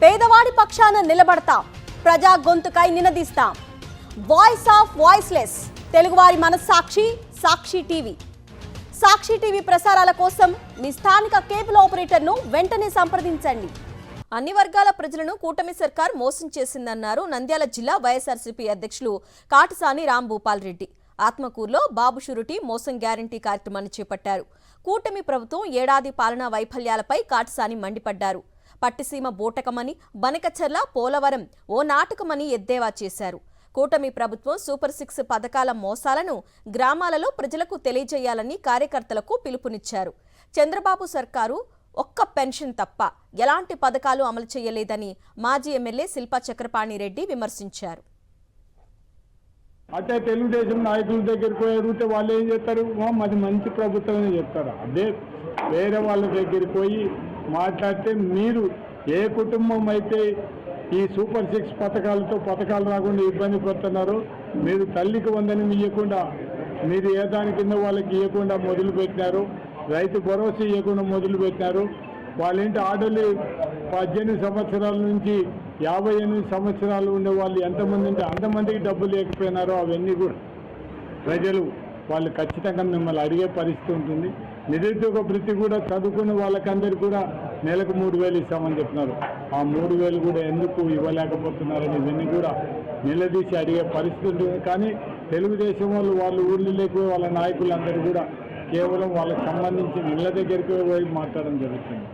పేదవాడి పక్షాన నిలబడతాం, ప్రజా గొంతుకై నినదిస్తాం. వాయిస్ ఆఫ్ వాయిస్లెస్, తెలుగువారి మనస్సాక్షి సాక్షి టీవీ. సాక్షి టీవీ ప్రసారాల కోసం మీ స్థానిక కేబుల్ ఆపరేటర్ను వెంటనే సంప్రదించండి. అన్ని వర్గాల ప్రజలను కూటమి సర్కార్ మోసం చేసిందన్నారు నంద్యాల జిల్లా వైఎస్ఆర్సీపీ అధ్యక్షులు కాటసాని రాంభూపాల్ రెడ్డి. ఆత్మకూరులో బాబు షూరిటీ మోసం గ్యారంటీ కార్యక్రమాన్ని చేపట్టారు. కూటమి ప్రభుత్వం ఏడాది పాలనా వైఫల్యాలపై కాటసాని మండిపడ్డారు. పట్టిసీమ బోటకమని, బనకచర్ల, పోలవరం ఓ నాటకమని ఎద్దేవా చేశారు. కూటమి ప్రభుత్వం సూపర్ 6 పథకాల మోసాలను గ్రామాలలో ప్రజలకు తెలియజేయాలని కార్యకర్తలకు పిలుపునిచ్చారు. చంద్రబాబు సర్కారు ఒక్క పెన్షన్ తప్ప ఎలాంటి పథకాలు అమలు చేయలేదని మాజీ ఎమ్మెల్యే శిల్పా చక్రపాణిరెడ్డి విమర్శించారు. అంటే తెలుగుదేశం నాయకుల దగ్గరికి పోయి అడిగితే వాళ్ళు ఏం చేస్తారు, మాది మంచి ప్రభుత్వం అని చెప్తారు. అదే వేరే వాళ్ళ దగ్గరికి పోయి మాట్లాడితే, మీరు ఏ కుటుంబం అయితే ఈ సూపర్ 6 పథకాలు రాకుండా ఇబ్బంది పడుతున్నారో, మీరు తల్లికి వందనం ఇవ్వకుండా, మీరు ఏ దాని కింద వాళ్ళకి ఇవ్వకుండా మొదలుపెట్టినారు, రైతు భరోసా ఇవ్వకుండా మొదలుపెట్టినారు. వాళ్ళ ఇంటి ఆడలు 18 సంవత్సరాల నుంచి 58 సంవత్సరాలు ఉండే వాళ్ళు ఎంతమంది ఉంటే అంతమందికి డబ్బులు లేకపోయినారో అవన్నీ కూడా ప్రజలు వాళ్ళు ఖచ్చితంగా మిమ్మల్ని అడిగే పరిస్థితి ఉంటుంది. నిరుద్యోగ వృత్తి కూడా చదువుకున్న వాళ్ళకందరికీ కూడా నెలకు 3,000 ఇస్తామని చెప్తున్నారు. ఆ 3,000 కూడా ఎందుకు ఇవ్వలేకపోతున్నారని ఇవన్నీ కూడా నిలదీసి అడిగే పరిస్థితి ఉంటుంది. కానీ తెలుగుదేశం వాళ్ళు ఊళ్ళో లేకపోయి వాళ్ళ నాయకులందరూ కూడా కేవలం వాళ్ళకి సంబంధించిన ఇళ్ళ దగ్గరికి పోయి మాట్లాడడం జరుగుతుంది.